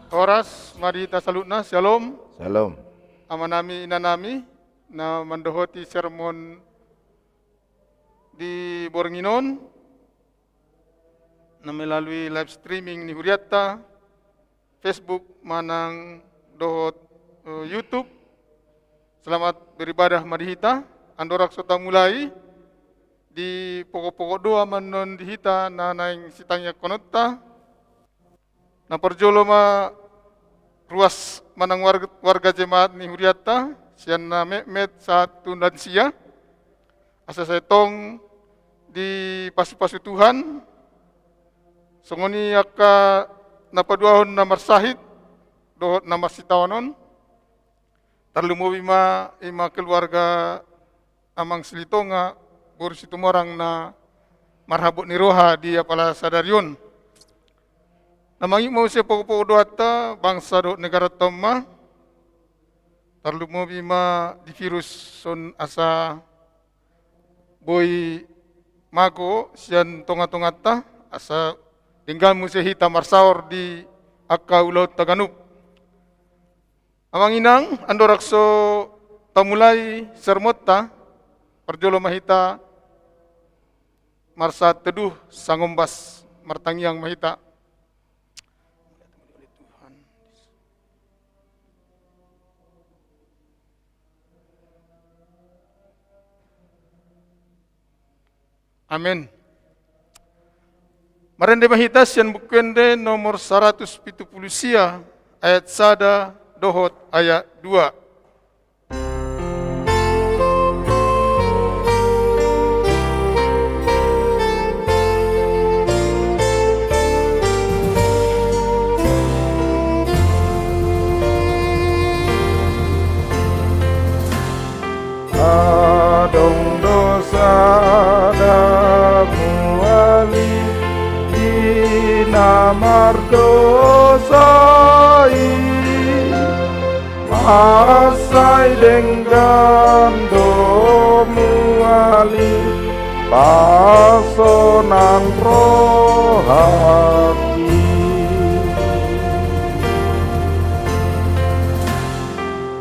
Oras, mari kita salutna, shalom. Shalom. Amanami inanami na mandohoti sermon di Boronginon na melalui live streaming ni Huriatta, Facebook manang dohot YouTube. Selamat beribadah marihita. Andorak sota mulai di pokok-pokok doa manon dihita na naing sitangnya konotta. Na perjolo ma ruas manang warga jemaat ni Huriatta, sian na Mehmet satu lansia, asa setong di pasu-pasu Tuhan, songoni aka napaduahon na marsahid, dohot na marsitawanon, tarlumuwi ima keluarga amang silitonga, burus itu morang na marhabut ni roha di apala sadaryon. Namangi mo siya pokok-pokok doata bangsa do negara toma tarlu mo bima di virus son asa boy mago sian tonga-tongata asa tinggal mo siya hita marsaor di akka ulaw Taganub. Amang inang andorakso tamulai sermota perjolo mahita marsa teduh sangombas martangiang mahita. Amin. Marende mahitas yang bukende nomor 170 sia ayat sada dohot ayat 2. Adong dosa damu ali dinamar dosai masai dengan domu ali pasonan rohati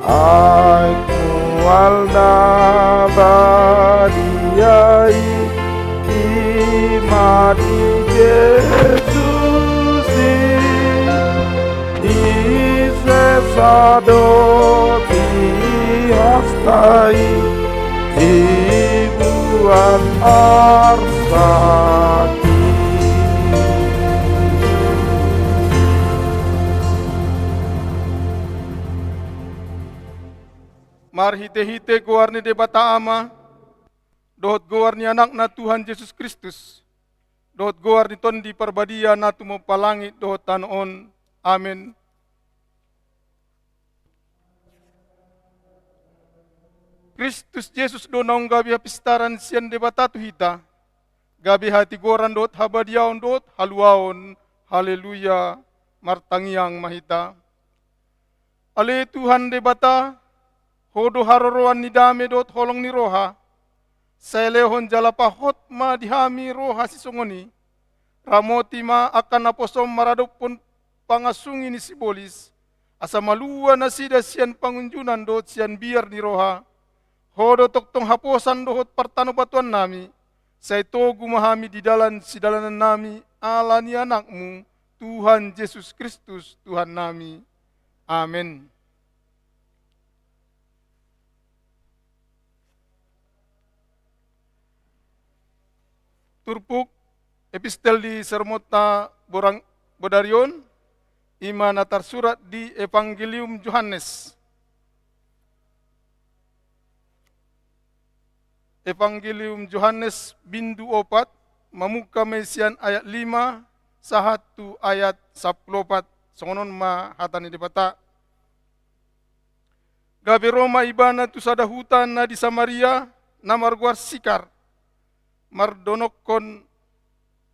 aku walna badiai imadi Yesus isesado dihastai ibuan arsaki. Marhite-hite guarni de bata ama, dohot guarni anak na Tuhan Yesus Kristus, dohot guarni ton di perbadia na tumo palangit dohot tanon. Amin. Kristus Yesus donong gabi hapistaran sian de bata tuhita, gabi hati goran dohot habadiaon dohot haluaon, haleluya, martangiang mahita. Ale Tuhan de bata, hodo haroroan ni dame dot holong ni roha, saelehon jalapa hot ma dihami roha si songoni, ramoti ma akan naposom maradok pun pangasungi ni sibolis, asa malua na sida sian pangunjunan dot sian biar ni roha, hodo toktong haposan dohot partano batuan nami, say togu mahami di dalan si dalanan nami, ala ni anakmu, Tuhan Yesus Kristus, Tuhan nami. Amin. Turpuk epistel di sermota Bodarion ima natar surat di Evangelium Yohanes. Evangelium Yohanes bindu 4 mamuka mesian ayat 5 sahatu ayat 14 songonon ma hatani debata. Gabi Roma ibana tu sada hutan na di Samaria na marguar sikar. Mardonokon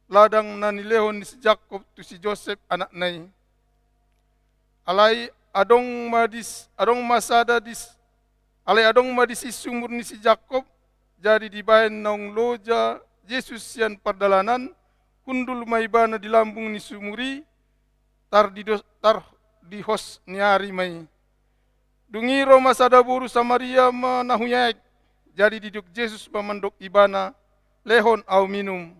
ladang na nilehon ni si Jacob tu si Joseph anak nai. Alai adong madis sumur ni si Jacob jadi dibayan naung loja Yesus sian pardalanan hundul maibana di lambung ni sumuri tar di hos niari mai. Dungiro masada buru Samaria manahuyaek. Jadi diduk Jesus mamandok ibana lehon au minum.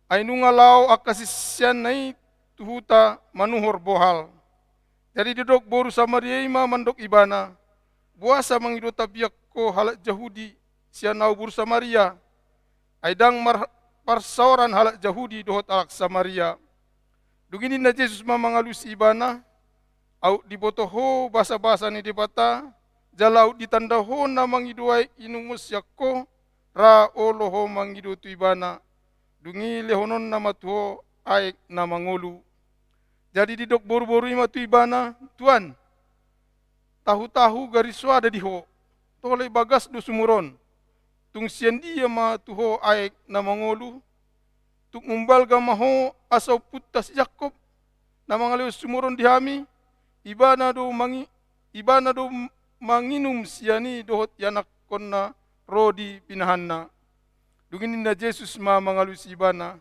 Ainunga lau akasisyan nai tuhuta manuhor bohal. Jadi duduk boru Samaria ima mandok ibana. Buasa mangidota biak ko halak Jahudi sianau buru Samaria. Aidang parsaoran halak Jahudi dohot alak Samaria. Dugini na Jesus mamangalus ibana. Au dibotoho basa-basa ni dibata. Jalau ditandaho na mangiduai inumus yakko. Ra oloho mangidu tu ibana. Dungi lehonon nama tuho aik na mangolu. Jadi didok boru-boru ima tu ibana. Tuan, tahu-tahu gariswa ada diho. Toleh bagas do sumuron. Tung sian dia ma tuho aik na mangolu. Tung umbal gamaho asau putas Jakob. Na mangaliw sumuron dihami. Ibana do manginum siani dohot yanak konna rodi pinahanna. Dunginin na Jesus mangalus ibana.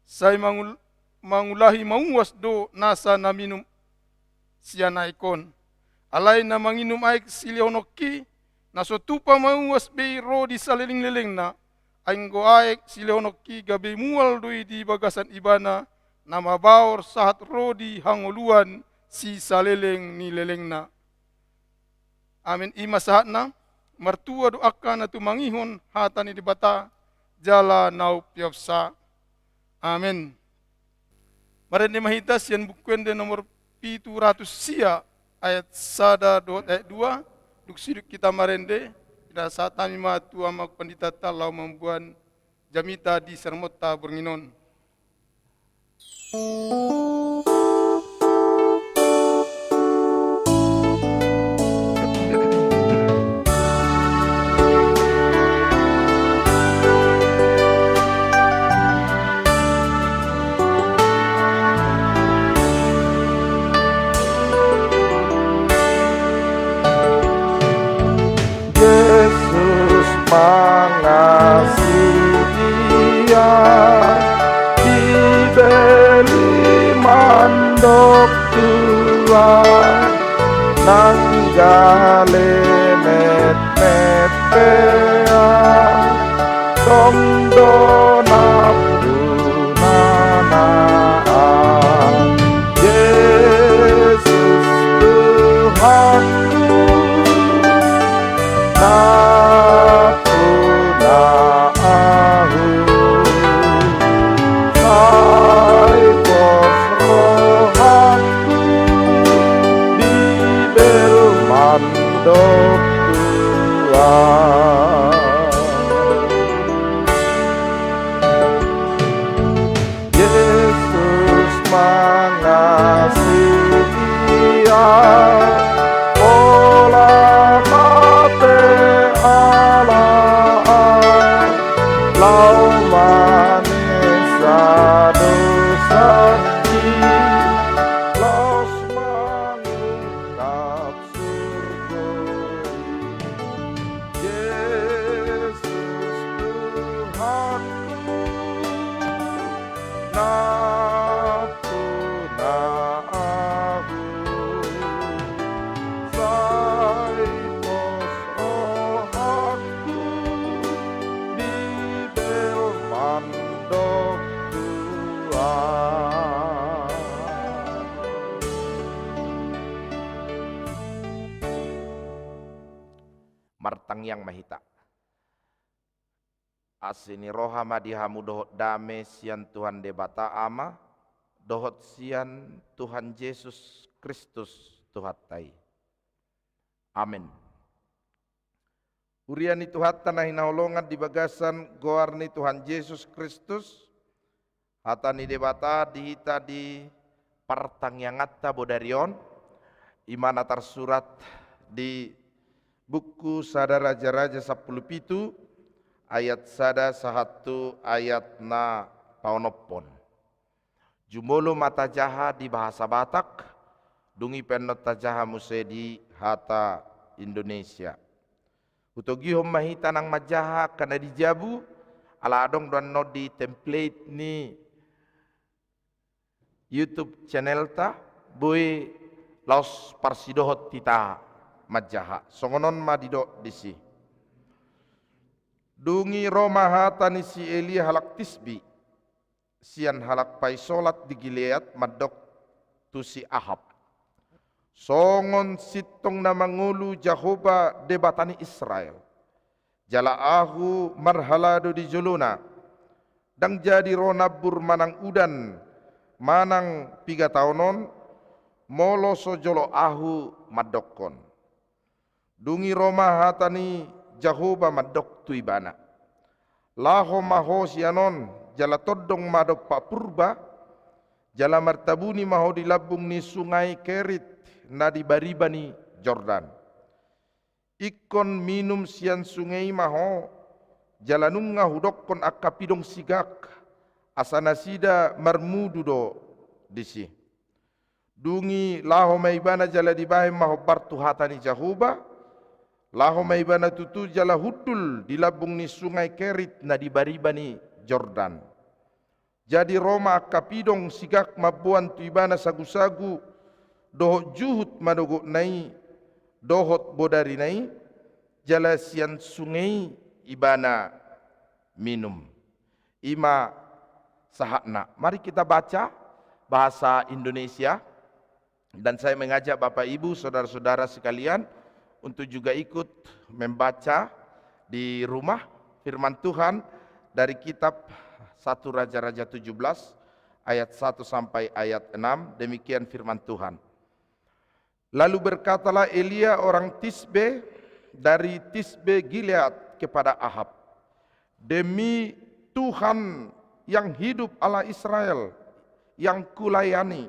Say mangulahi mauwas do nasa na minum siana ikon. Alay na manginum aik silihonokki. Naso tupa mauwas be rodi saliling-liling na. Ainggo aik silihonokki gabe mual doi di bagasan ibana. Na mabaor sahat rodi hangoluan si saleleng ni leleng na. Amin ima sahat na. Martua doakan na tumangihon hata ni dibata. Jala nau piapsa. Amin. Marende mahitas yan bukwende nomor 700 sia ayat 1 ayat 2. Duk siduk kita marende. Kita saat kami matu amak pandita talau membuan jamita di sermota bernginon. Yesus mengasihi dia, dibeli mandok Tuhan, nanggale net pea, tondo nabdunanaan. Yesus Tuhanku, Yesus mengasihi dia, olah mate Allah, lau manisa dosaki, los mengungkap surgoi. Yesus Tuhanku, napuna aku, saipos rohaku, bibel mandok Tuhan. Martang yang mahita. Asini rohama dihamu dohot dame sian Tuhan debata ama, dohot sian Tuhan Yesus Kristus Tuhatai. Amin. Uriani Tuhan tanah hinaulongan di bagasan goarni Tuhan Yesus Kristus, hatani debata dihita di partang yang atta bodarion, imana tersurat di buku Sada Raja-Raja 17 ayat sada 1 ayat na paonopon. Jumolo mata jaha di bahasa Batak, dungi penot tajaha muse di hata Indonesia. Utogihom mahita nang majaha kana dijabu, ala adong dan di template ni YouTube channel ta, boy laos parsidohot tita majaha songonon madido disi dungi Roma hatani si Elia halak tisbi sian halak pai solat di Gilead madok tu si Ahab songon sitong na mangulu Jahoba debatani Israel jala ahu marhalado di Jolona dang jadi ronabur manang udan manang 3 tahunon molo sojolo ahu madokon dungi Roma hatani Jahoba madok tuibana laho maho sianon jala todong madok pak purba jala martabuni maho di labung ni sungai Kerit na di baribani Jordan ikon minum sian sungai maho jala nunga hudokkon akapidong sigak asana sida marmududo disi dungi laho maibana jala dibahe maho bartu hatani Jahoba laho maibana tutu jala hudul di labung ni sungai Kerit na di baribani Jordan jadi Roma kapidong sigak mabuan tuibana sagu-sagu dohot juhut madogok nai dohot bodari nai jala sian sungai ibana minum ima sahakna. Mari kita baca bahasa Indonesia dan saya mengajak Bapak Ibu saudara-saudara sekalian untuk juga ikut membaca di rumah firman Tuhan dari kitab 1 Raja-Raja 17 ayat 1 sampai ayat 6. Demikian firman Tuhan. Lalu berkatalah Elia orang Tisbe dari Tisbe Gilead kepada Ahab, demi Tuhan yang hidup Allah Israel yang kulayani,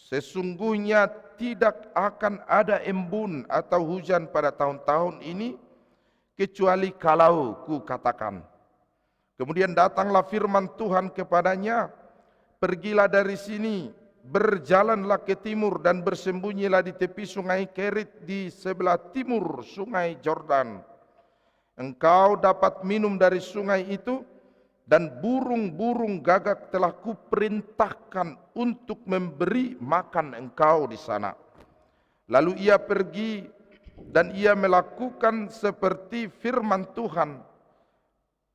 sesungguhnya tidak akan ada embun atau hujan pada tahun-tahun ini kecuali kalau ku katakan. Kemudian datanglah firman Tuhan kepadanya, pergilah dari sini, berjalanlah ke timur dan bersembunyilah di tepi sungai Kerit di sebelah timur sungai Jordan. Engkau dapat minum dari sungai itu dan burung-burung gagak telah kuperintahkan untuk memberi makan engkau di sana. Lalu ia pergi dan ia melakukan seperti firman Tuhan.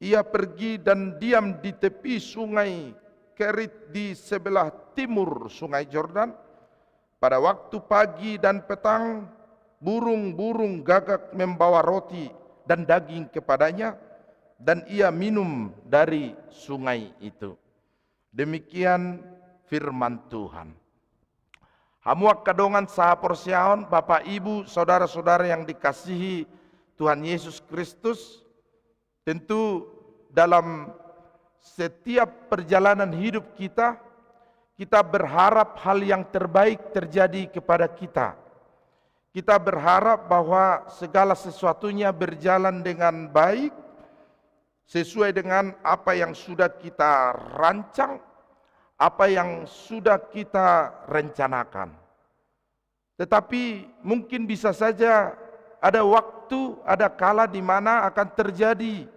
Ia pergi dan diam di tepi sungai Kerit di sebelah timur sungai Jordan. Pada waktu pagi dan petang, burung-burung gagak membawa roti dan daging kepadanya, dan ia minum dari sungai itu. Demikian firman Tuhan. Hamuak kadongan saha porsiaon, Bapak Ibu, saudara-saudara yang dikasihi Tuhan Yesus Kristus, tentu dalam setiap perjalanan hidup kita, kita berharap hal yang terbaik terjadi kepada kita. Kita berharap bahwa segala sesuatunya berjalan dengan baik, sesuai dengan apa yang sudah kita rancang, apa yang sudah kita rencanakan. Tetapi mungkin bisa saja ada waktu, ada kala di mana akan terjadi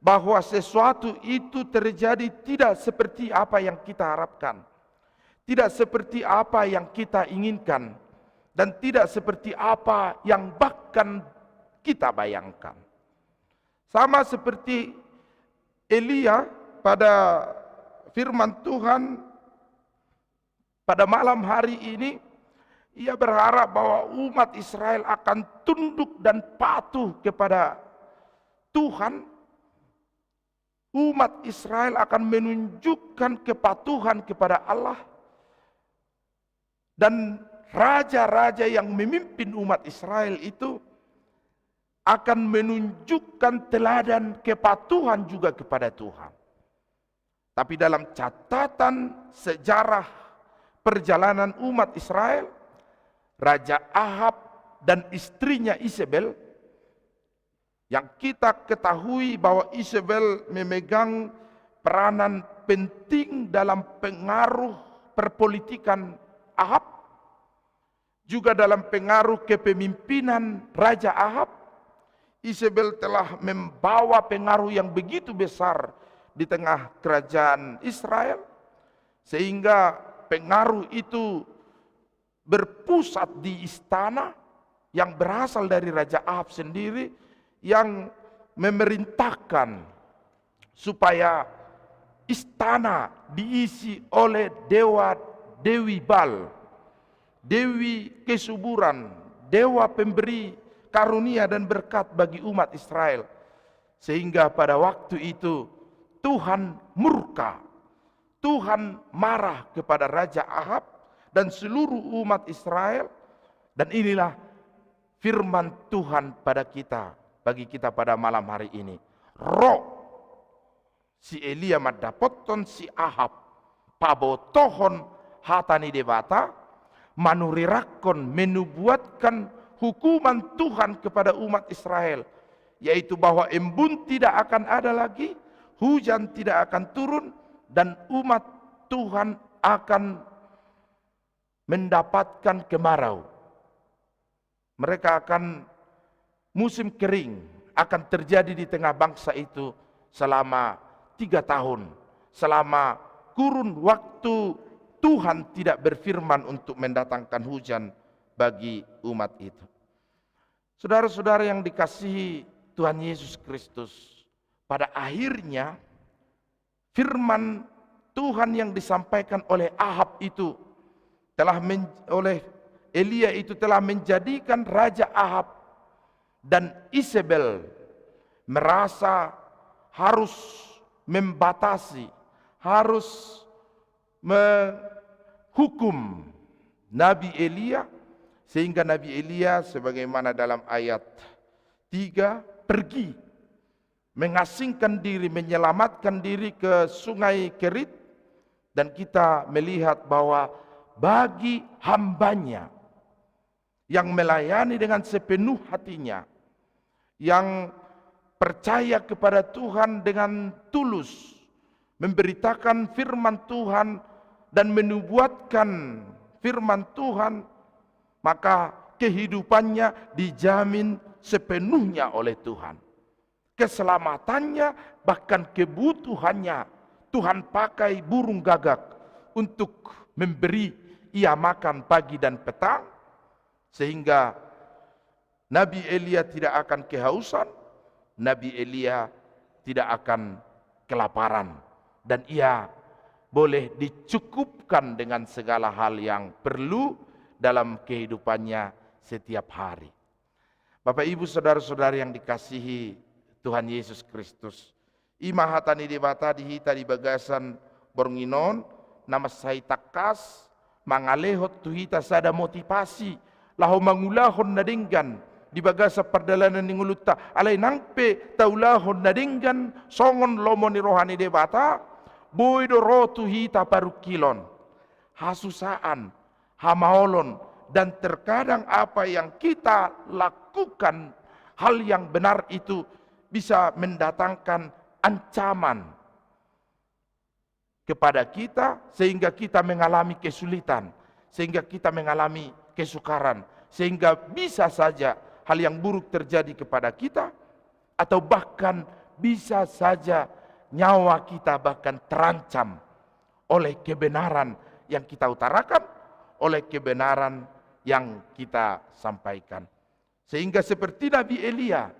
bahwa sesuatu itu terjadi tidak seperti apa yang kita harapkan, tidak seperti apa yang kita inginkan, dan tidak seperti apa yang bahkan kita bayangkan. Sama seperti Elia pada firman Tuhan pada malam hari ini, ia berharap bahwa umat Israel akan tunduk dan patuh kepada Tuhan. Umat Israel akan menunjukkan kepatuhan kepada Allah, dan raja-raja yang memimpin umat Israel itu akan menunjukkan teladan kepatuhan juga kepada Tuhan. Tapi dalam catatan sejarah perjalanan umat Israel, Raja Ahab dan istrinya Isabel, yang kita ketahui bahwa Isabel memegang peranan penting dalam pengaruh perpolitikan Ahab, juga dalam pengaruh kepemimpinan Raja Ahab. Isabel telah membawa pengaruh yang begitu besar di tengah kerajaan Israel, sehingga pengaruh itu berpusat di istana yang berasal dari Raja Ahab sendiri, yang memerintahkan supaya istana diisi oleh dewi Bal, dewi kesuburan, dewa pemberi karunia dan berkat bagi umat Israel. Sehingga pada waktu itu Tuhan murka, Tuhan marah kepada Raja Ahab dan seluruh umat Israel. Dan inilah firman Tuhan pada kita, bagi kita pada malam hari ini. Roh si Elia madapoton si Ahab pabotohon hatani debata, manurirakon menubuatkan hukuman Tuhan kepada umat Israel, yaitu bahwa embun tidak akan ada lagi, hujan tidak akan turun, dan umat Tuhan akan mendapatkan kemarau. Mereka akan musim kering akan terjadi di tengah bangsa itu selama 3 tahun, selama kurun waktu Tuhan tidak berfirman untuk mendatangkan hujan bagi umat itu. Saudara-saudara yang dikasihi Tuhan Yesus Kristus, pada akhirnya firman Tuhan yang disampaikan oleh Ahab itu oleh Elia itu telah menjadikan Raja Ahab dan Isabel merasa harus membatasi, harus menghukum Nabi Elia, sehingga Nabi Elia sebagaimana dalam ayat 3 pergi mengasingkan diri, menyelamatkan diri ke sungai Kerit. Dan kita melihat bahwa bagi hambanya yang melayani dengan sepenuh hatinya, yang percaya kepada Tuhan dengan tulus, memberitakan firman Tuhan dan menubuatkan firman Tuhan, maka kehidupannya dijamin sepenuhnya oleh Tuhan. Keselamatannya, bahkan kebutuhannya, Tuhan pakai burung gagak untuk memberi ia makan pagi dan petang, sehingga Nabi Elia tidak akan kehausan, Nabi Elia tidak akan kelaparan, dan ia boleh dicukupkan dengan segala hal yang perlu dalam kehidupannya setiap hari. Bapak Ibu saudara-saudari yang dikasihi Tuhan Yesus Kristus, imahatani debata dihita di bagasan bornginon, nama saya takas, mangalehot tuhita sada motivasi, lahu mangulahon nadinggan, di bagasa perdalanan ninguluta, alay nangpe taulahon nadinggan, songon lomoni rohani debata, boido rotu hita parukilon, hasusaan, hamaolon, dan terkadang apa yang kita lakukan, hal yang benar itu bisa mendatangkan ancaman kepada kita, sehingga kita mengalami kesulitan, sehingga kita mengalami kesukaran, sehingga bisa saja hal yang buruk terjadi kepada kita, atau bahkan bisa saja nyawa kita bahkan terancam oleh kebenaran yang kita utarakan, oleh kebenaran yang kita sampaikan. Sehingga seperti Nabi Elia,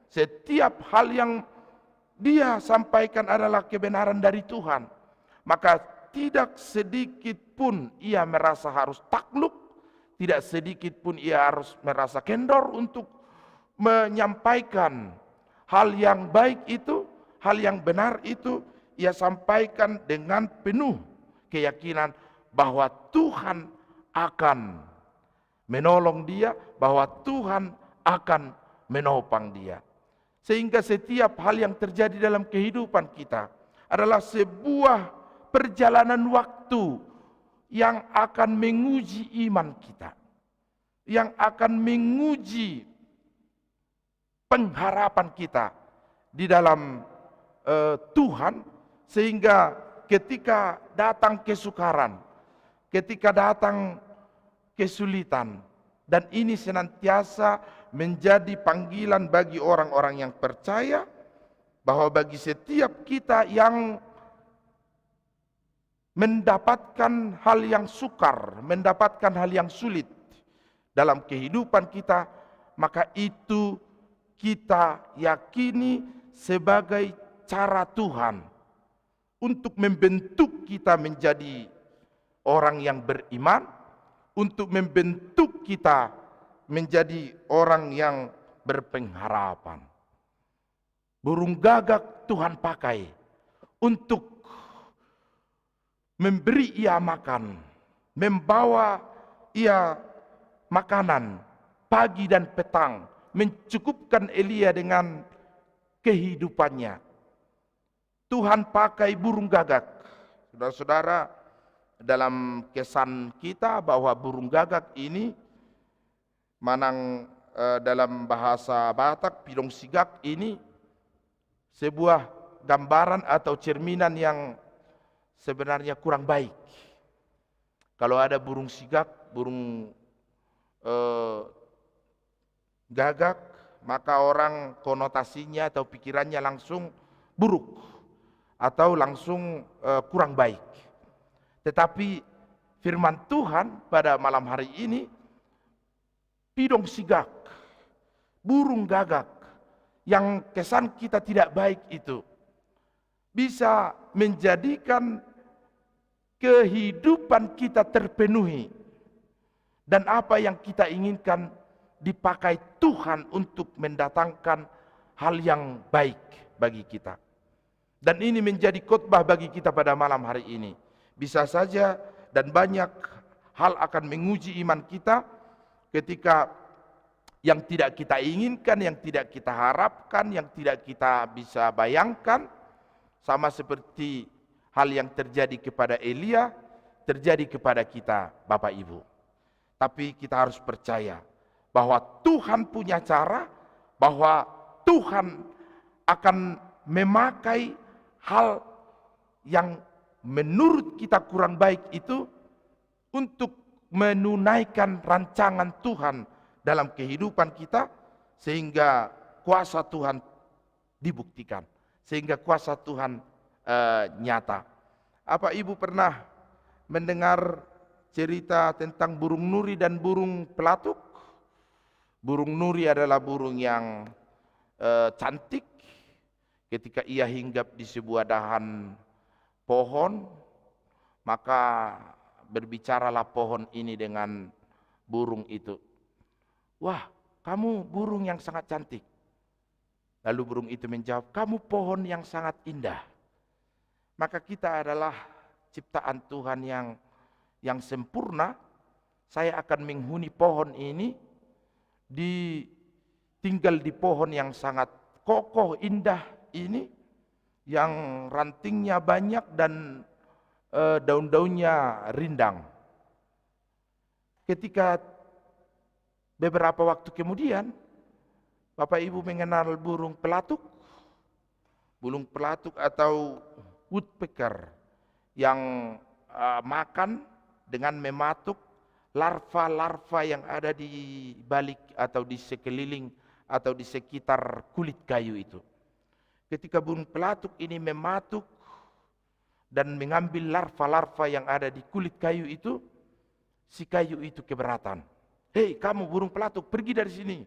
setiap hal yang dia sampaikan adalah kebenaran dari Tuhan, maka tidak sedikit pun ia merasa harus takluk, tidak sedikit pun ia harus merasa kendor untuk menyampaikan hal yang baik itu, hal yang benar itu. Ia sampaikan dengan penuh keyakinan bahwa Tuhan akan menolong dia, bahwa Tuhan akan menopang dia. Sehingga setiap hal yang terjadi dalam kehidupan kita adalah sebuah perjalanan waktu yang akan menguji iman kita, yang akan menguji pengharapan kita di dalam Tuhan, sehingga ketika datang kesukaran, ketika datang kesulitan, dan ini senantiasa menjadi panggilan bagi orang-orang yang percaya, bahwa bagi setiap kita yang mendapatkan hal yang sukar, mendapatkan hal yang sulit dalam kehidupan kita, maka itu kita yakini sebagai cara Tuhan untuk membentuk kita menjadi orang yang beriman, untuk membentuk kita menjadi orang yang berpengharapan. Burung gagak Tuhan pakai untuk memberi ia makan, membawa ia makanan pagi dan petang, mencukupkan Elia dengan kehidupannya. Tuhan pakai burung gagak. Saudara-saudara, dalam kesan kita bahwa burung gagak ini dalam bahasa Batak, pidong sigak ini sebuah gambaran atau cerminan yang sebenarnya kurang baik. Kalau ada burung sigak, burung gagak, maka orang konotasinya atau pikirannya langsung buruk atau langsung kurang baik. Tetapi firman Tuhan pada malam hari ini, pidong sigak, burung gagak yang kesan kita tidak baik itu bisa menjadikan kehidupan kita terpenuhi, dan apa yang kita inginkan dipakai Tuhan untuk mendatangkan hal yang baik bagi kita. Dan ini menjadi khotbah bagi kita pada malam hari ini. Bisa saja dan banyak hal akan menguji iman kita ketika yang tidak kita inginkan, yang tidak kita harapkan, yang tidak kita bisa bayangkan, sama seperti hal yang terjadi kepada Elia, terjadi kepada kita, Bapak Ibu. Tapi kita harus percaya bahwa Tuhan punya cara, bahwa Tuhan akan memakai hal yang menurut kita kurang baik itu untuk menunaikan rancangan Tuhan dalam kehidupan kita, sehingga kuasa Tuhan dibuktikan, sehingga kuasa Tuhan nyata. Apa Ibu pernah mendengar cerita tentang burung nuri dan burung pelatuk? Burung nuri adalah burung yang cantik. Ketika ia hinggap di sebuah dahan pohon, maka berbicaralah pohon ini dengan burung itu. Wah, kamu burung yang sangat cantik. Lalu burung itu menjawab, kamu pohon yang sangat indah. Maka kita adalah ciptaan Tuhan yang sempurna. Saya akan menghuni pohon ini, tinggal di pohon yang sangat kokoh, indah ini, yang rantingnya banyak dan daun-daunnya rindang. Ketika beberapa waktu kemudian, Bapak Ibu mengenal burung pelatuk? Burung pelatuk atau woodpecker yang makan dengan mematuk larva-larva yang ada di balik atau di sekeliling atau di sekitar kulit kayu itu. Ketika burung pelatuk ini mematuk dan mengambil larva-larva yang ada di kulit kayu itu, si kayu itu keberatan. Hei kamu burung pelatuk, pergi dari sini.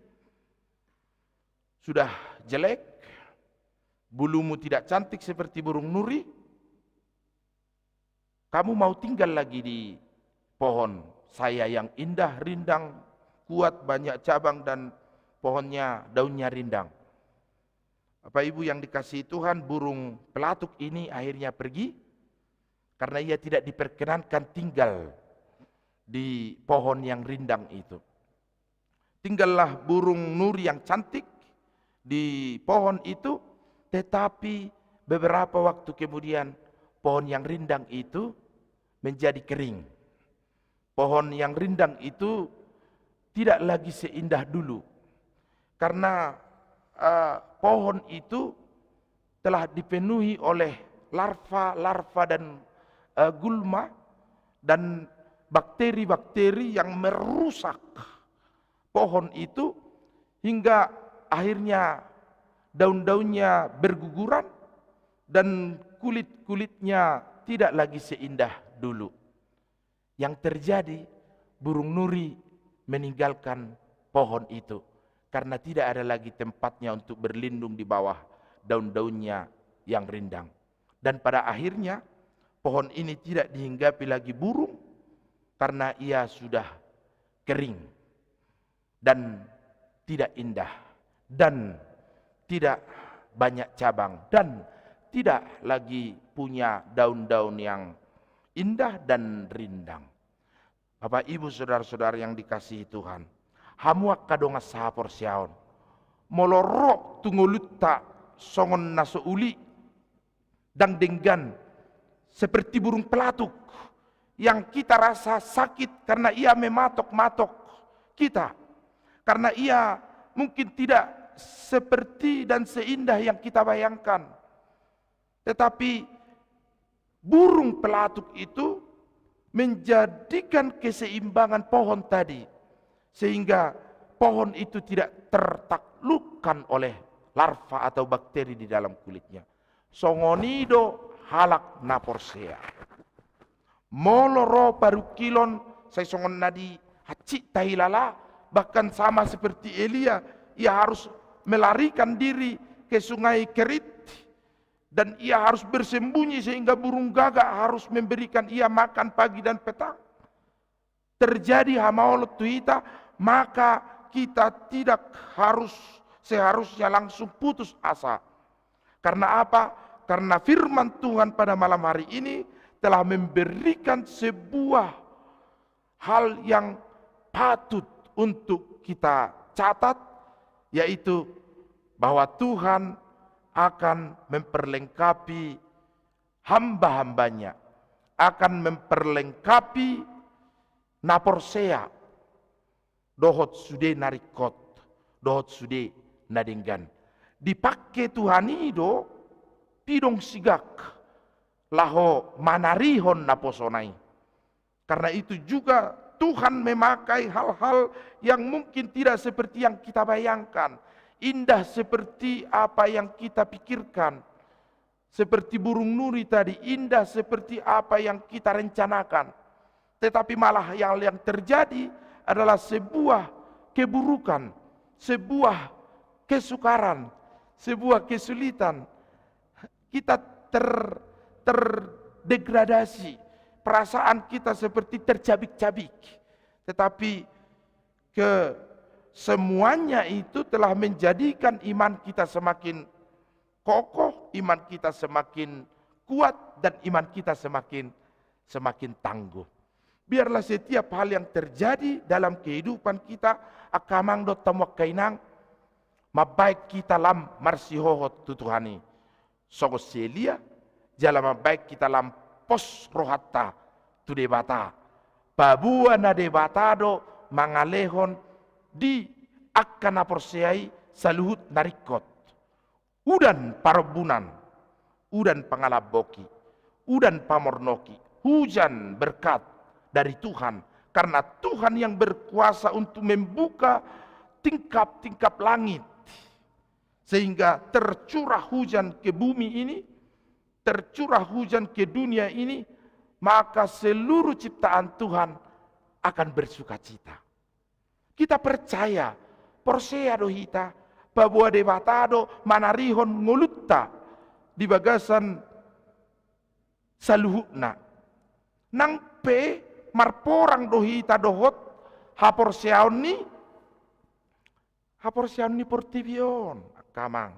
Sudah jelek, bulumu tidak cantik seperti burung nuri, kamu mau tinggal lagi di pohon saya yang indah, rindang, kuat, banyak cabang dan pohonnya, daunnya rindang. Bapak Ibu yang dikasihi Tuhan, burung pelatuk ini akhirnya pergi karena ia tidak diperkenankan tinggal di pohon yang rindang itu. Tinggallah burung nuri yang cantik di pohon itu, tetapi beberapa waktu kemudian pohon yang rindang itu menjadi kering. Pohon yang rindang itu tidak lagi seindah dulu, karena pohon itu telah dipenuhi oleh larva-larva dan gulma dan bakteri-bakteri yang merusak pohon itu, hingga akhirnya daun-daunnya berguguran dan kulit-kulitnya tidak lagi seindah dulu. Yang terjadi, burung nuri meninggalkan pohon itu karena tidak ada lagi tempatnya untuk berlindung di bawah daun-daunnya yang rindang. Dan pada akhirnya pohon ini tidak dihinggapi lagi burung karena ia sudah kering dan tidak indah dan tidak banyak cabang dan tidak lagi punya daun-daun yang indah dan rindang. Bapak Ibu saudara-saudara yang dikasihi Tuhan, hamuak kadonga sahapor siaon molorok tungulutta songon naso uli dan denggan seperti burung pelatuk yang kita rasa sakit karena ia mematok-matok kita, karena ia mungkin tidak seperti dan seindah yang kita bayangkan. Tetapi burung pelatuk itu menjadikan keseimbangan pohon tadi, sehingga pohon itu tidak tertaklukkan oleh larva atau bakteri di dalam kulitnya. Songonido halak naporsea. Moloro parukilon saya songon nadi hacik tahilala, bahkan sama seperti Elia, ia harus melarikan diri ke sungai Kerit dan ia harus bersembunyi sehingga burung gagak harus memberikan ia makan pagi dan petang. Terjadi hamaolot tuita, maka kita tidak seharusnya langsung putus asa. Karena apa? Karena firman Tuhan pada malam hari ini telah memberikan sebuah hal yang patut untuk kita catat, yaitu bahwa Tuhan akan memperlengkapi hamba-hambanya, akan memperlengkapi naporsea, dohot sude narikot, dohot sude nadinggan. Dipakai Tuhan itu pidong sigak laho manarihon naposonai. Karena itu juga Tuhan memakai hal-hal yang mungkin tidak seperti yang kita bayangkan, indah seperti apa yang kita pikirkan, seperti burung nuri tadi, indah seperti apa yang kita rencanakan. Tetapi malah yang terjadi adalah sebuah keburukan, sebuah kesukaran, sebuah kesulitan. Kita terdegradasi, perasaan kita seperti tercabik-cabik. Tetapi semuanya itu telah menjadikan iman kita semakin kokoh, iman kita semakin kuat, dan iman kita semakin tangguh. Biarlah setiap hal yang terjadi dalam kehidupan kita akamang do tamuak kainang mabaik kita lam marsihohot tutuhani sogos selia jalan mabaik kita lam pos rohatta tu debata babua na debata do mangalehon di akan aporseai saluhut narikot udan parbunan, udan pangalaboki, udan pamornoki, hujan berkat dari Tuhan, karena Tuhan yang berkuasa untuk membuka tingkap-tingkap langit sehingga tercurah hujan ke bumi ini, tercurah hujan ke dunia ini, maka seluruh ciptaan Tuhan akan bersukacita. Kita percaya porsea dohita babua debatado manarihon ngulutta di bagasan saluhutna nang pe marporang dohita dohot haporseaon ni portibion kamang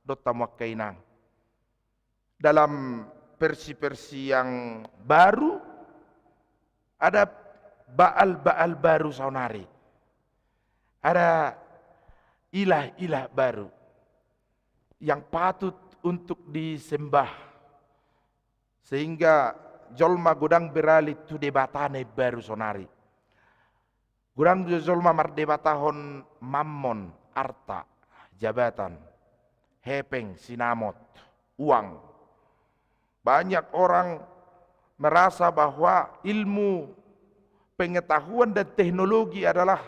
dotamuak kainang. Dalam versi-versi yang baru ada baal-baal baru saunari, ada ilah-ilah baru yang patut untuk disembah, sehingga jolma godang beralih tu debatane baru sonari. Godang jolma mardebatahon mammon, arta, jabatan, hepeng, sinamot, uang. Banyak orang merasa bahwa ilmu, pengetahuan dan teknologi adalah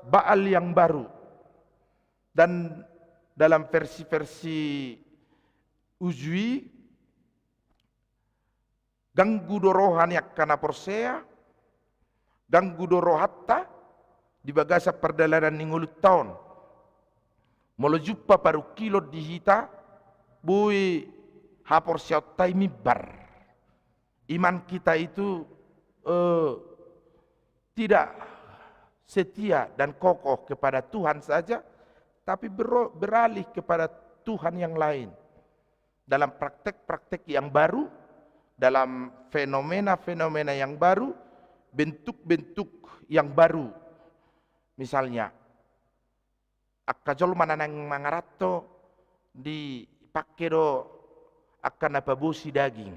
baal yang baru. Dan dalam versi-versi Uzwi ganggu do rohani akkana porsea, ganggu do rohatta di bagasa perdalanan ningulut tahun. Molo juppa paru kilo di hita, bui hapor siautai mibar. Iman kita itu tidak setia dan kokoh kepada Tuhan saja, tapi beralih kepada Tuhan yang lain. Dalam praktek-praktek yang baru, dalam fenomena-fenomena yang baru, bentuk-bentuk yang baru. Misalnya, akkajol mananang mangarato dipakai do akan nababusi daging,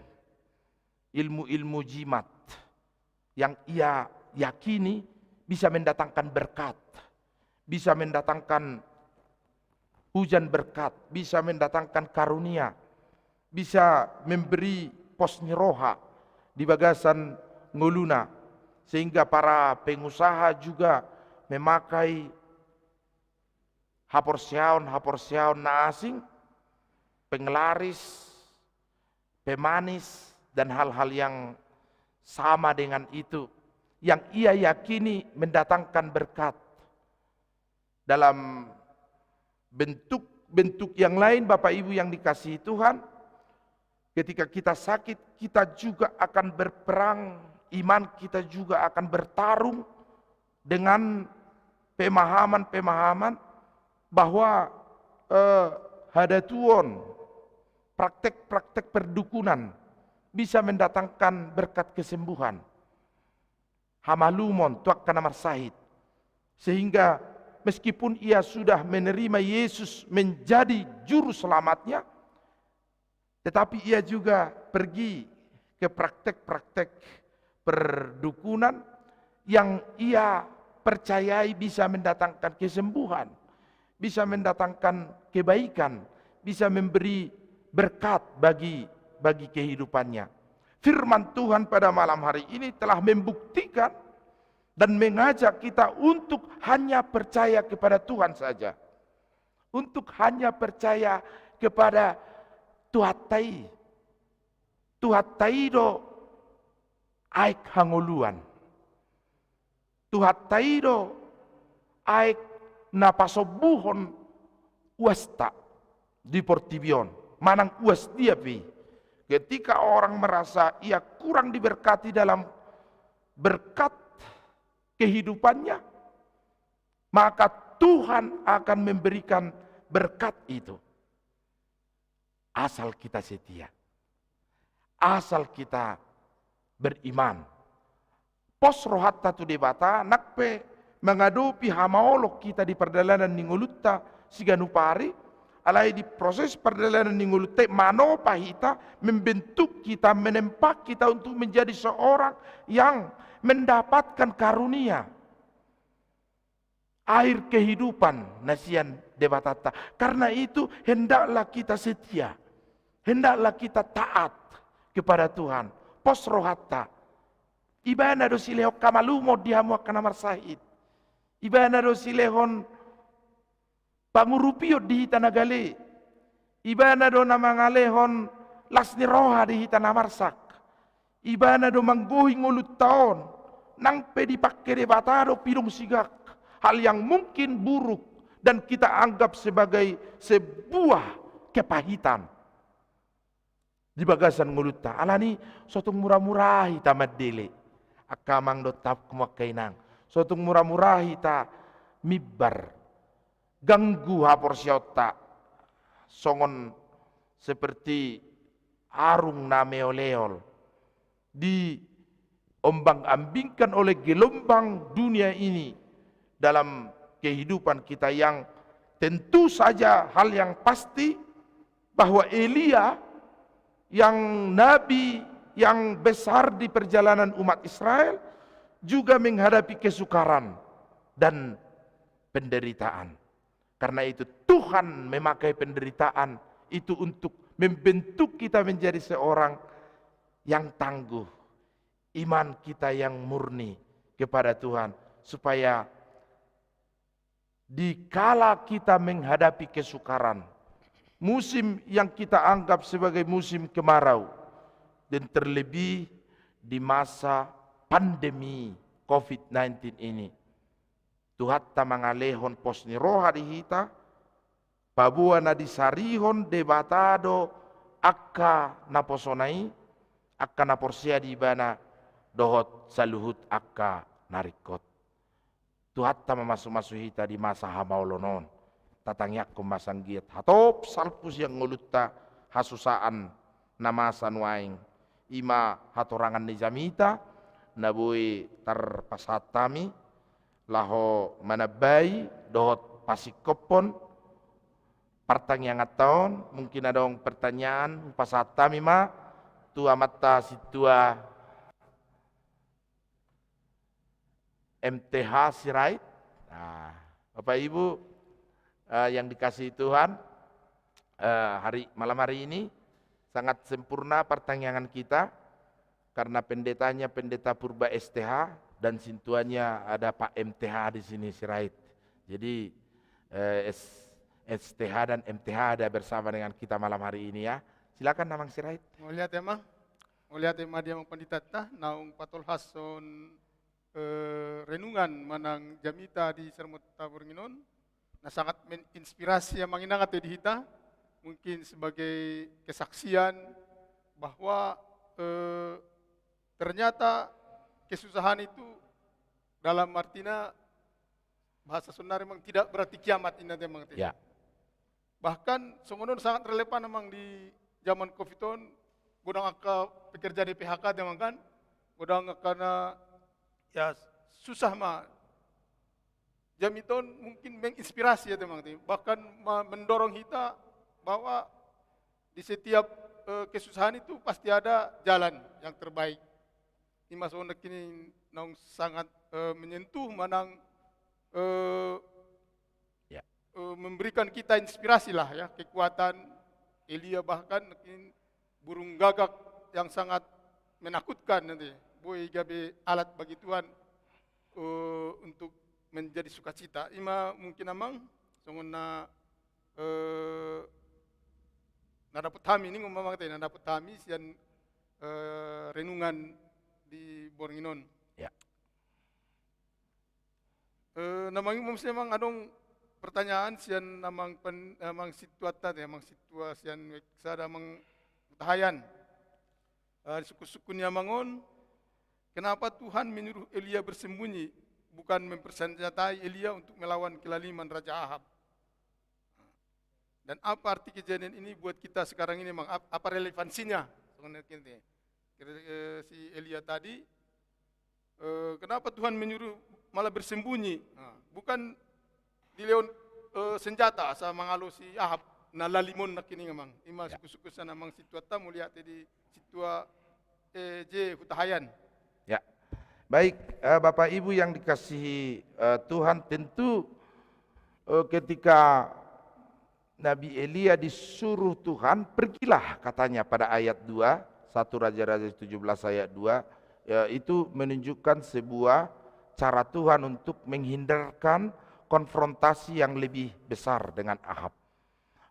ilmu-ilmu jimat yang ia yakini bisa mendatangkan berkat, bisa mendatangkan hujan berkat, bisa mendatangkan karunia, bisa memberi posni roha di bagasan nguluna, sehingga para pengusaha juga memakai hapor-siaon na asing, penglaris, pemanis, dan hal-hal yang sama dengan itu, yang ia yakini mendatangkan berkat. Dalam bentuk-bentuk yang lain, Bapak Ibu yang dikasihi Tuhan, ketika kita sakit, kita juga akan berperang, iman kita juga akan bertarung dengan pemahaman-pemahaman bahwa hadatuon, praktek-praktek perdukunan bisa mendatangkan berkat kesembuhan. Hamalumon tuak kana marsahid. Sehingga meskipun ia sudah menerima Yesus menjadi juru selamatnya, tetapi ia juga pergi ke praktek-praktek perdukunan yang ia percayai bisa mendatangkan kesembuhan, bisa mendatangkan kebaikan, bisa memberi berkat bagi kehidupannya. Firman Tuhan pada malam hari ini telah membuktikan dan mengajak kita untuk hanya percaya kepada Tuhan saja. Untuk hanya percaya kepada Tuhatai. Tuhatai do aik hangoluan. Tuhatai do aik napasobuhon wasta di portibion. Manang uas dia pi. Ketika orang merasa ia kurang diberkati dalam berkat kehidupannya, maka Tuhan akan memberikan berkat itu. Asal kita setia. Asal kita beriman. Pos rohatta tu debata, nakpe mengadupi hamaolok kita di perdalanan ningulutta siganupari, alai di proses perdalanan ningulutta manopa kita, membentuk kita, menempa kita untuk menjadi seorang yang mendapatkan karunia. Air kehidupan nasian debatata. Karena itu hendaklah kita setia. Hendaklah kita taat kepada Tuhan. Pos rohatta. Ibana do silehok kamalumo dihamu akan marsahid. Ibana do silehon pangurupio di hitanagale. Ibana do namangalehon lasni roha di hitanamarsak. Ibana do manggohing ulut taon. Nang pedipakke debatado pilung sigak. Hal yang mungkin buruk dan kita anggap sebagai sebuah kepahitan. Di bagasan nguluta. Alani sotong murah-murahi tamat dele. Akamang do tap kumakainang. Sotong murah-murahi ta mibar. Ganggu hapor siota. Songon seperti arung na meoleol. Di ombang-ambingkan oleh gelombang dunia ini. Dalam kehidupan kita yang tentu saja hal yang pasti bahwa Elia yang nabi yang besar di perjalanan umat Israel juga menghadapi kesukaran dan penderitaan. Karena itu Tuhan memakai penderitaan itu untuk membentuk kita menjadi seorang yang tangguh. Iman kita yang murni kepada Tuhan supaya dikala kita menghadapi kesukaran, musim yang kita anggap sebagai musim kemarau, dan terlebih di masa pandemi COVID-19 ini. Tuhan ta mangalehon pos ni roha di hita, pabua na disarihon debatado akka na posonai, akka na porsia di bana dohot saluhut akka narikot. Tuhan ta mamasu-masu hita di masa hamaolonon, tatangyak kumasanggiat hatop salpus yang ngulutta hasusaan namasan waing ima hatorangan ni jamita nabui tarpasatami laho manabai dohot pasikopon pertanyaan tahun mungkin ada pertanyaan pasatami ma tua mata situa MTH sirait. Nah, Bapak Ibu yang dikasihi Tuhan, malam hari ini sangat sempurna pertanyaan kita karena pendetanya pendeta Purba STH dan sintuannya ada Pak MTH di sini sirait. Jadi STH dan MTH ada bersama dengan kita malam hari ini ya. Silakan Namang sirait. Mau lihat ya Mang? Mau lihat ya dia Mang Pandita naung patol hason renungan manang jamita di Sermut Taburnginon. Nah sangat menginspirasi yang manginangat di hita. Mungkin sebagai kesaksian bahwa ternyata kesusahan itu dalam artinya bahasa Sunda memang tidak berarti kiamat ini memang. Ya. Bahkan semono sangat relevan memang di zaman Covid-19 godang angka pekerja di PHK memang kan godang karena ya susah mah jamiton mungkin menginspirasi ya teman bahkan mendorong kita bahwa di setiap kesusahan itu pasti ada jalan yang terbaik. Ini masuk kini nong sangat menyentuh manang memberikan kita inspirasi lah ya kekuatan Elia bahkan burung gagak yang sangat menakutkan nanti. Boy gabe alat bagi Tuhan untuk menjadi sukacita. Ima mungkin amang sunguna nadaput kami ini ngomong tadi nadaput kami sian renungan di Bornginon. Ya. Namang umum memang adong pertanyaan sian namang situata ya mang situasian sada mang tahayan. Suku-sukunya mangon kenapa Tuhan menyuruh Elia bersembunyi bukan mempersenjatai Elia untuk melawan kelaliman Raja Ahab. Dan apa arti kejadian ini buat kita sekarang ini, apa relevansinya? Si Elia tadi, kenapa Tuhan menyuruh malah bersembunyi? Bukan di leon senjata asa mangalo si Ahab, nalalimon nak ini memang. Ima suku-suku sana memang situata mulia di situa hutahayan. Ya, baik Bapak Ibu yang dikasihi Tuhan, tentu ketika Nabi Elia disuruh Tuhan, pergilah katanya pada ayat 2, 1 Raja-Raja 17 ayat 2, itu menunjukkan sebuah cara Tuhan untuk menghindarkan konfrontasi yang lebih besar dengan Ahab.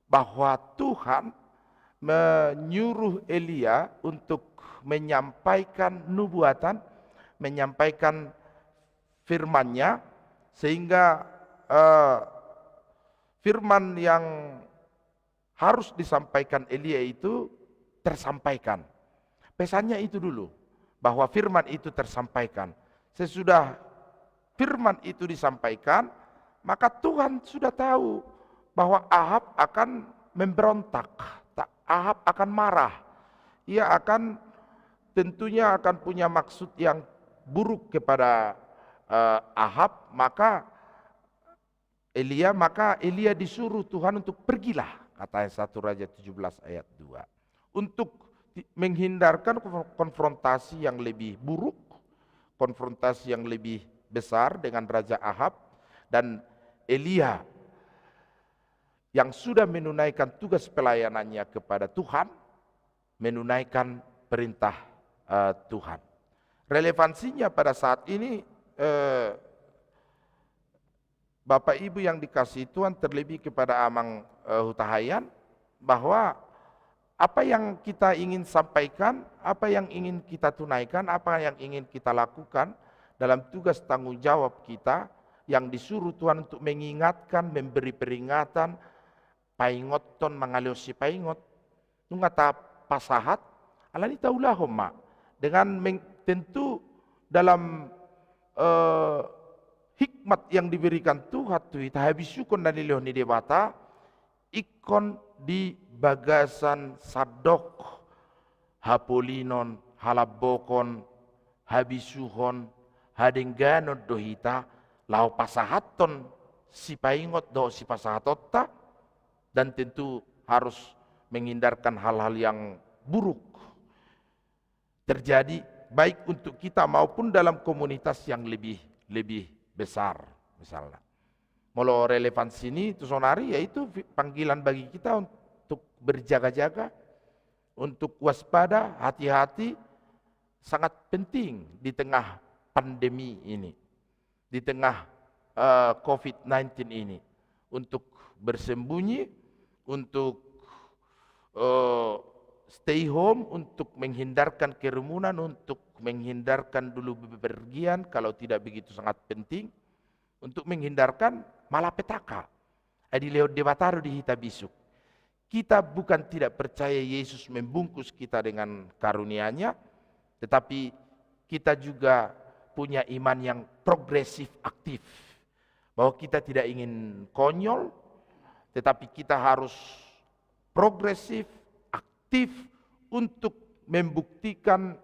Bahwa Tuhan menyuruh Elia untuk menyampaikan nubuatan, menyampaikan firman-Nya, sehingga firman yang harus disampaikan Elia itu tersampaikan. Pesannya itu dulu, bahwa firman itu tersampaikan. Sesudah firman itu disampaikan, maka Tuhan sudah tahu bahwa Ahab akan memberontak, Ahab akan marah. Ia akan tentunya akan punya maksud yang buruk kepada Ahab, maka Elia disuruh Tuhan untuk pergilah, katanya 1 Raja 17 ayat 2. Untuk menghindarkan konfrontasi yang lebih buruk, konfrontasi yang lebih besar dengan Raja Ahab, dan Elia yang sudah menunaikan tugas pelayanannya kepada Tuhan, menunaikan perintah Tuhan. Relevansinya pada saat ini, Bapak Ibu yang dikasihi Tuhan, terlebih kepada Amang Hutahayan, bahwa apa yang kita ingin sampaikan, apa yang ingin kita tunaikan, apa yang ingin kita lakukan dalam tugas tanggung jawab kita yang disuruh Tuhan untuk mengingatkan, memberi peringatan, paingoton mengaliosi paingot, nungata pasahat, alani taulahom mak. Tentu dalam hikmat yang diberikan Tuhan tu ita habisukon dan nilih ni debata ikon di bagasan sadok hapolinon halabokon habisuhon hadengganon dohita lau pasahaton si paingot do si pasahatotta, dan tentu harus menghindarkan hal-hal yang buruk terjadi baik untuk kita maupun dalam komunitas yang lebih besar misalnya. Molo relevansi ini itu sonari, yaitu panggilan bagi kita untuk berjaga-jaga, untuk waspada, hati-hati, sangat penting di tengah pandemi ini, di tengah COVID-19 ini, untuk bersembunyi, untuk stay home, untuk menghindarkan kerumunan, untuk menghindarkan dulu bepergian kalau tidak begitu sangat penting, untuk menghindarkan malapetaka. Adi lewat debataru di hita bisuk. Kita bukan tidak percaya Yesus membungkus kita dengan karunia-Nya, tetapi kita juga punya iman yang progresif aktif. Bahwa kita tidak ingin konyol, tetapi kita harus progresif, aktif untuk membuktikan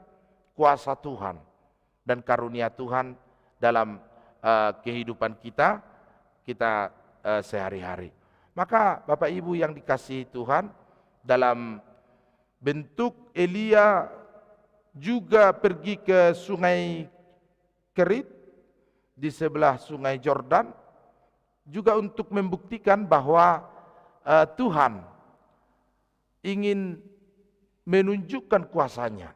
kuasa Tuhan dan karunia Tuhan dalam kehidupan kita sehari-hari. Maka Bapak Ibu yang dikasihi Tuhan, dalam bentuk Elia juga pergi ke sungai Kerit di sebelah sungai Yordan, juga untuk membuktikan bahwa Tuhan ingin menunjukkan kuasanya.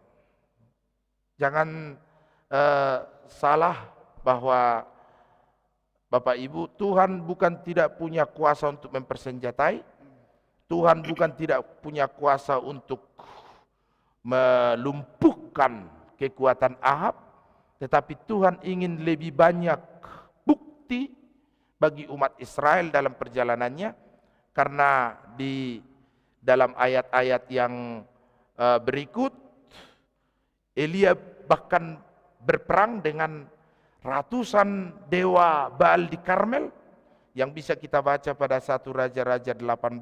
Jangan salah bahwa Bapak Ibu, Tuhan bukan tidak punya kuasa untuk mempersenjatai, Tuhan bukan tidak punya kuasa untuk melumpuhkan kekuatan Ahab, tetapi Tuhan ingin lebih banyak bukti bagi umat Israel dalam perjalanannya, karena di dalam ayat-ayat yang berikut, Elia bahkan berperang dengan ratusan dewa Baal di Karmel, yang bisa kita baca pada 1 Raja-Raja 18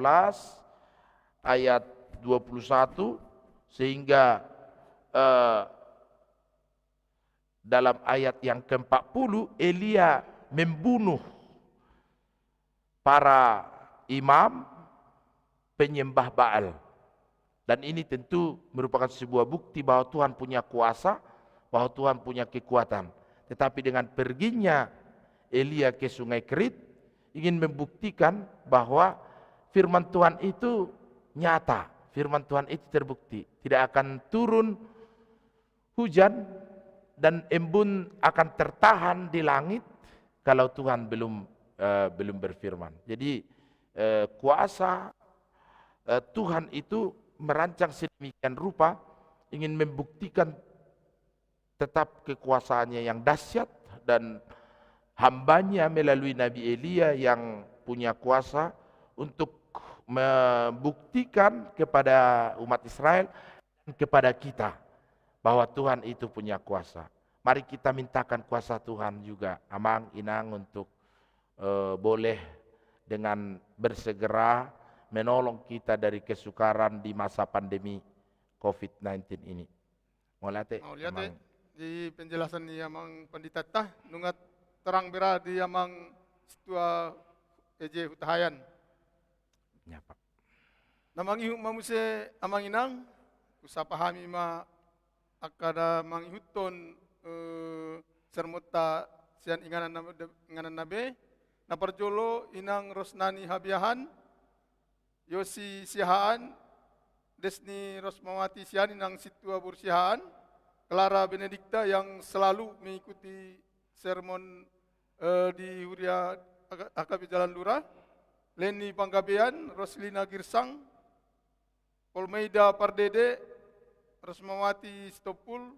ayat 21, sehingga dalam ayat yang ke-40 Elia membunuh para imam penyembah Baal. Dan ini tentu merupakan sebuah bukti bahwa Tuhan punya kuasa, bahwa Tuhan punya kekuatan. Tetapi dengan perginya Elia ke sungai Kerit, ingin membuktikan bahwa firman Tuhan itu nyata, firman Tuhan itu terbukti. Tidak akan turun hujan dan embun akan tertahan di langit kalau Tuhan belum berfirman. Jadi kuasa Tuhan itu merancang sedemikian rupa, ingin membuktikan tetap kekuasaannya yang dahsyat, dan hambanya melalui Nabi Elia yang punya kuasa untuk membuktikan kepada umat Israel dan kepada kita bahwa Tuhan itu punya kuasa. Mari kita mintakan kuasa Tuhan juga, amang inang, untuk boleh dengan bersegera menolong kita dari kesukaran di masa pandemi COVID-19 ini. Molate, amang. Di penjelasan ni amang pandita tah nungat terang bera di amang situa eje hutahayan. Ya, Pak. Namang ihu mamuse amang inang usapahami ma akada mangihuton sermota sian inganan nabe na parjolo inang Rosnani Habiahan, Yosi Sihaan, Desni Rosmawati Sian inang situa Bursihaan, Clara Benedikta yang selalu mengikuti sermon di Huria AKP Jalan Lurah, Leni Panggabean, Roslina Girsang, Polmeida Pardede, Rosmawati Stopul,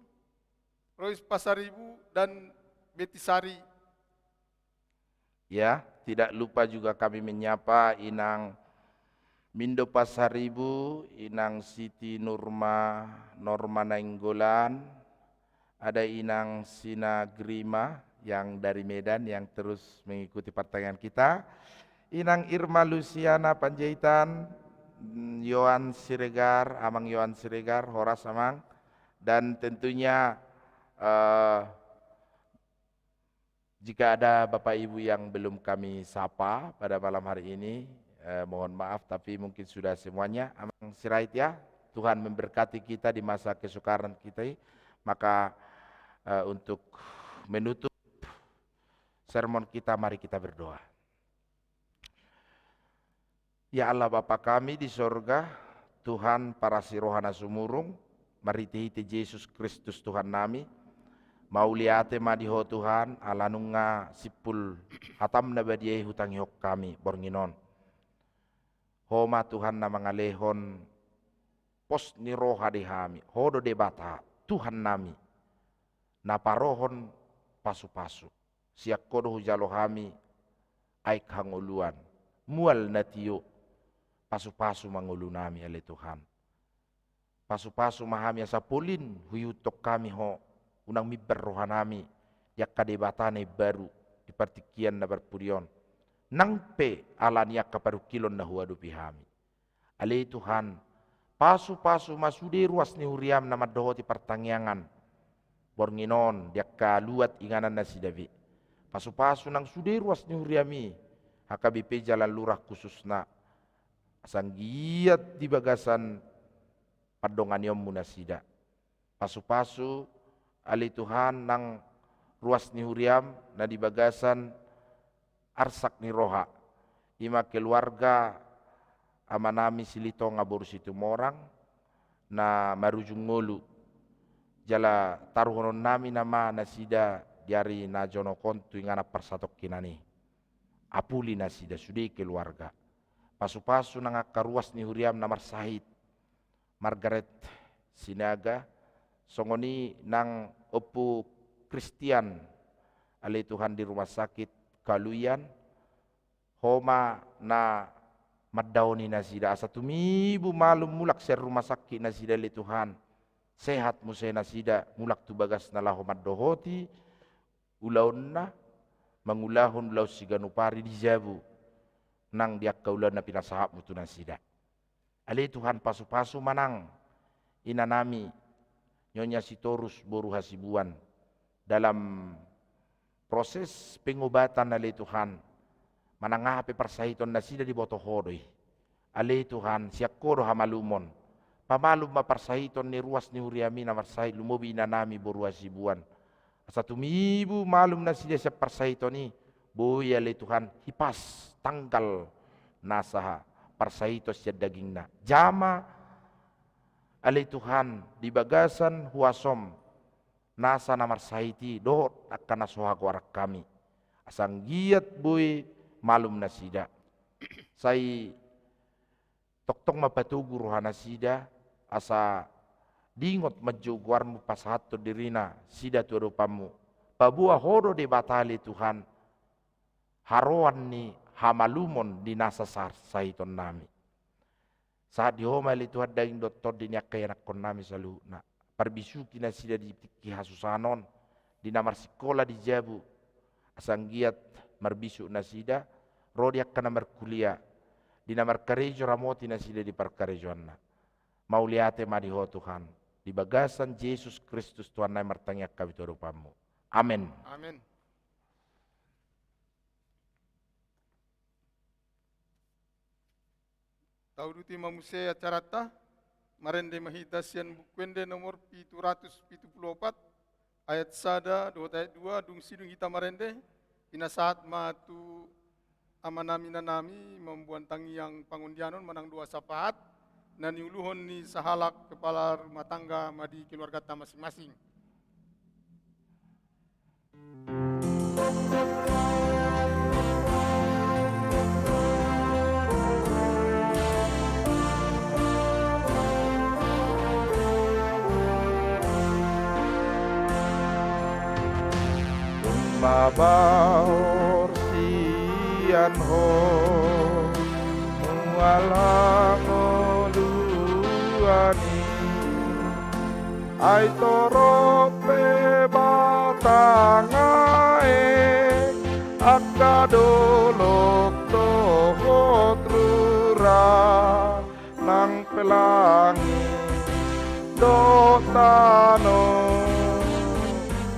Rois Pasaribu, dan Betisari. Ya, tidak lupa juga kami menyapa Inang Mindo Pasaribu, Inang Siti Norma Nainggolan, ada Inang Sina Grima yang dari Medan yang terus mengikuti pertanyaan kita, Inang Irma Luciana Panjaitan, Yohan Siregar, Amang Yohan Siregar, Horas Amang, dan tentunya jika ada Bapak Ibu yang belum kami sapa pada malam hari ini, mohon maaf tapi mungkin sudah semuanya. Amang Sirait ya, Tuhan memberkati kita di masa kesukaran kita. Maka untuk menutup sermon kita, mari kita berdoa. Ya Allah Bapa kami di sorga, Tuhan para sirohana sumurung, mari tihiti Yesus Kristus Tuhan nami, mau liate madiho Tuhan, alanunga sipul hatam na badiay hutang yok kami, bornginon. Homa Tuhan na mangalehon, pos ni roha dihami, hodo debata, Tuhan nami, naparohon pasu-pasu, siak kodo hujalo hami, aik hanguluan, mual natiyo, pasu-pasu mangulu nami ale Tuhan. Pasu-pasu mahami asa pulin huyutok kami ho unang miber rohanami yak kadebatane baru di partikian na berpurion. Nangpe alan yak kaparukilon na huadu pihami. Ale Tuhan, pasu-pasu masude ruas ni huriam na madohoti pertangyangan. Bornginon yak kaluat inganan na sidavi. Pasu-pasu nang sude ruas ni huriami. HKBP Jalan Lurah khususna sanggiat di bagasan padongan yom munasida. Pasu-pasu ali Tuhan nang ruas ni huriam na di bagasan arsak ni roha. Ima keluarga amanami silito ngabur situ morang na marujung ngulu. Jala taruhonon nami nama nasida diari na jono kontu ingana persatok kinani. Apuli nasida sudi keluarga. Pasu-pasu nang akaruas ni huriam namar sahid. Margaret Sinaga, songoni nang opu Kristian, ali Tuhan di rumah sakit Kaluyan, homa na maddaoni nasida asa tumibu malum mulak ser rumah sakit nasida ali Tuhan, sehat musay nasida mulak tu bagas na laho maddohoti, ulaon na, mangulahon law siganupari di jabu, nang diak kaulan na pinasahap mo tu nasida. Ali Tuhan pasu-pasu manang inanami Nyonya Sitorus Boru Hasibuan dalam proses pengobatan ali Tuhan manangapi persahiton na sida di botohodoy. Ali Tuhan siak koro hamalumon pamalum maparsahiton ni ruas ni huriami na marsahit lumobi inanami Boru Hasibuan. Asa tumibu malum na sida sa parsahiton ni boy ali Tuhan hipas tanggal nasaha parsahitos siya daging na. Jama ali Tuhan di bagasan huasom nasa namar sahiti dohot akan nasuhago arak kami. Asang giat boy malum na sida. Say toktong mapatugu rohana sida asa dingot majuguar mo pasahato dirina sida tu rupamu. Pabuah hodo de batali Tuhan. Haroan ni hamalumon di nasa sahiton nami. Saat dihomali Tuhan daging doktor dinyak kaya nakon nami selalu na. Parbisuki na sila di kihasusanon. Di namar sekolah di Jabu. Asang giat marbisu na sida. Rodiak ka namar kuliah. Di namar karejo ramoti na sila di parkarejoan na. Mauliate madiho Tuhan. Di bagasan Yesus Kristus Tuhan na martangyak kami turupamu. Amin. Amin. Tauduti mamuse acarata, marende mahita sian bukwende nomor 774, ayat sada, 2 dung sidung hita marende, pinasahat matu amanami nanami, membuan tangi yang pangundianon menang 2 sapahat, na niuluhon ni sahalak kepala rumah tangga madi keluarga ta masing-masing. Mabaor sian ho mualango luani ai torope batangae akadolok dohot rura nang pelangi dotano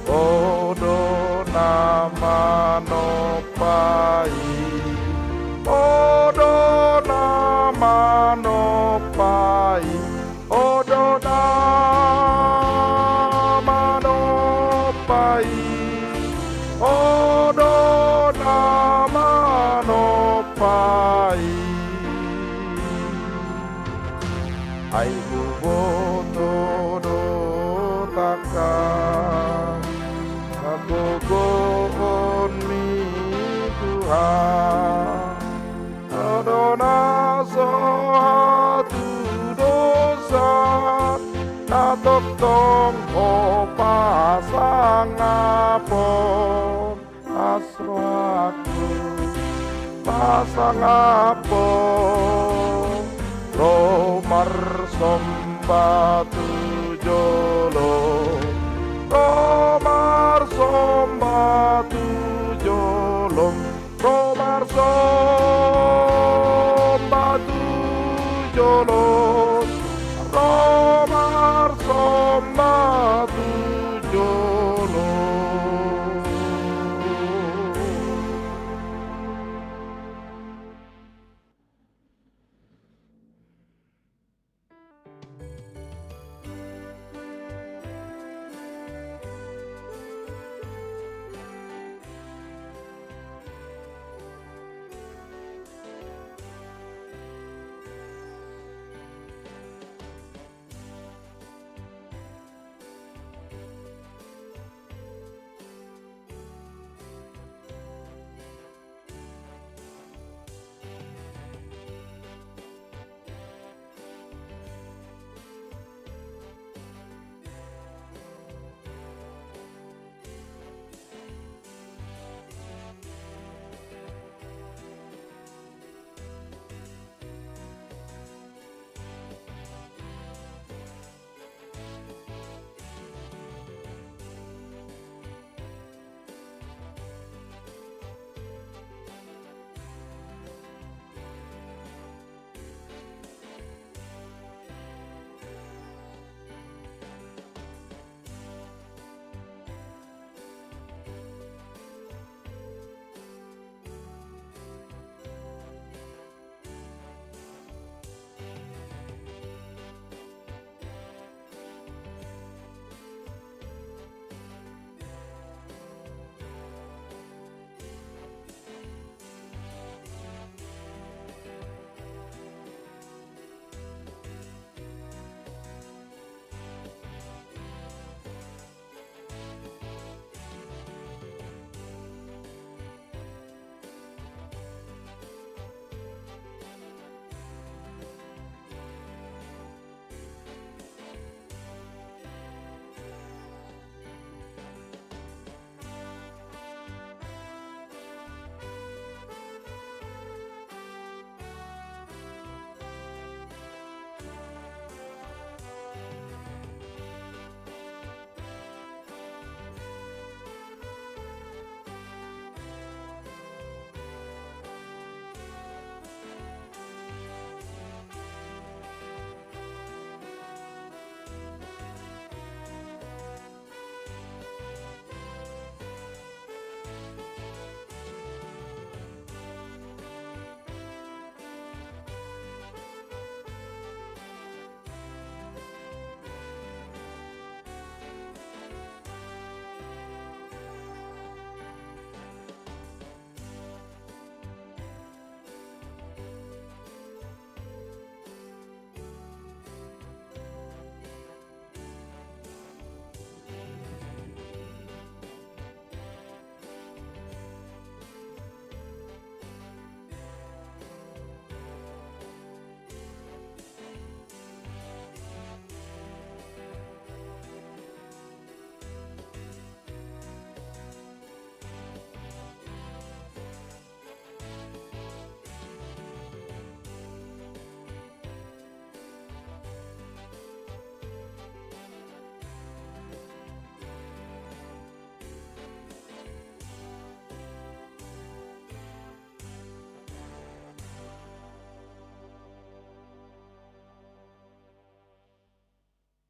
odo namano pai odo namano pai odo namano pai odo namano pai ai buboto do takkan Gogon mi Tuhan Adona satu dosa Natok tong ho pasang apon Asro aku pasang apon Romar sombatu jolo Romar sombatu jolom Romar sombatu jolom Romar sombatu jolom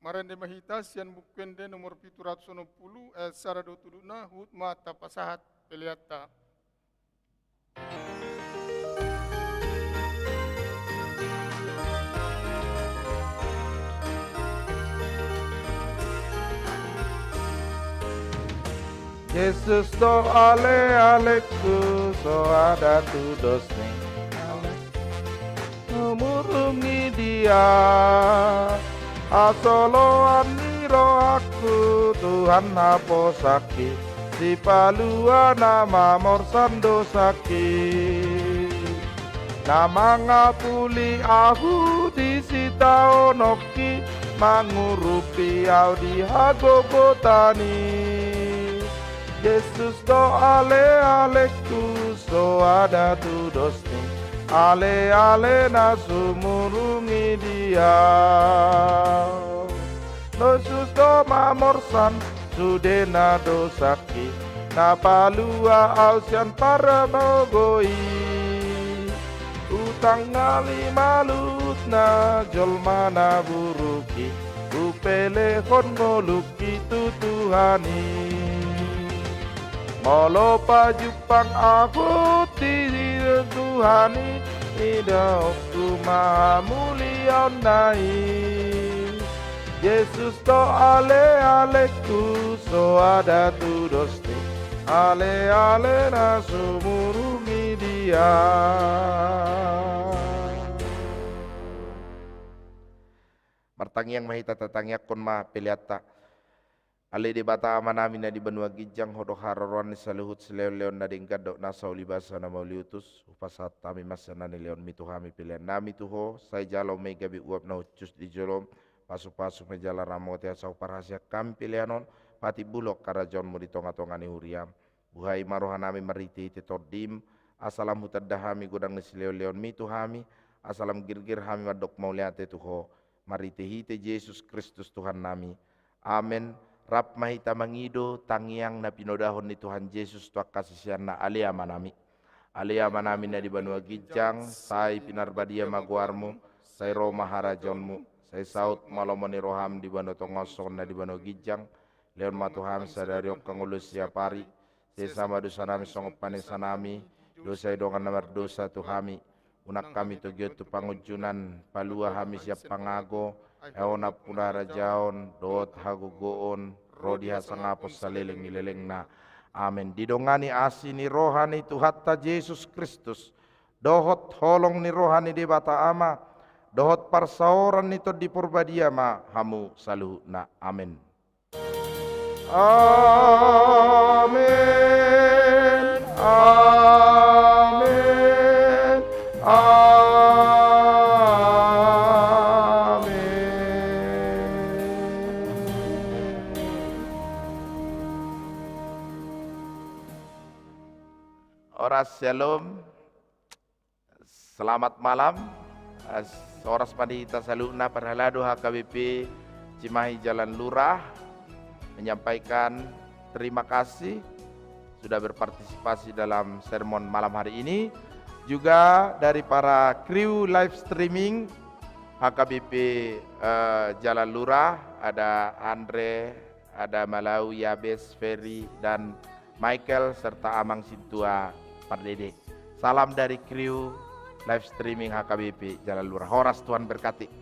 Marende mahita sian bukwende nomor 760 sara do tuduna hut mata pasahat peliata. Yesus do ale aleku so ada tu dosne murungi dia asolo aniro aku Tuhan haposaki si palua nama morsan dosaki nama ngapuli aku di sita onoki mangurupi au di hagogotani Yesus do ale aleku so ada tu dosni ale ale na sumurungi dia Yesus do mamorsan sudena dosaki na palua ausian para mogoi utang ngali malut na jolmana buruki upele kon ngoluki tutuhani Molo pajupang aku di Tuhani hidupku maha mulia nai Yesus do ale aleku so ada tu dosti ale ale na sumurungi dia Martangiang mahita tatangya kon ma peliata Ale di bata amanami na di benua gijang hodo hararon ni saluhut seleo-leon na dingkadok na sauli basa na mauliutus upasat tami masana ni leon mituhami pilihan nami tuho say jalo may gabi uap na ucus di jolom pasuk-pasuk na jala ramote asaw parasya kam pilihanon pati bulok karajon mo di tonga-tonga ni huriam buhay marohan nami mariti titodim asalam hutadahami gudang ni seleo-leon mituhami asalam girgir hami madok mauliate tuho mariti hite Yesus Kristus Tuhan nami amen Rap mahita mangido tangiang na pinodahon ni Tuhan Yesus tuak kasisian na alea manami na di banua gijang say pinarbadia maguarmu say Roma harajonmu say saut malomoni roham di banua tongoson na di banua gijang leon matuham sadariok kangulus siapari say sama dosa nami songop panisanami dosa idongan namar dosa tuhami unak kami tugiot tu pangujunan palua hami siap pangago eona punara jaon dot hagugoon rodi hasangapos salileng-ileleng na amen didongani asini rohani Tuhatta Yesus Kristus dohot holong ni rohani di bata ama dohot parsaoran nito di purbadia ma hamu saluh na amen amen amen amen Oras shalom, selamat malam. Oras pandita saluna perhalado HKBP Cimahi Jalan Lurah menyampaikan terima kasih sudah berpartisipasi dalam sermon malam hari ini. Juga dari para kru live streaming HKBP Jalan Lurah ada Andre, ada Malau, Yabes, Ferry dan Michael serta Amang Sintua Pardede. Salam dari kru live streaming HKBP Jalan Lurah. Horas Tuhan berkati.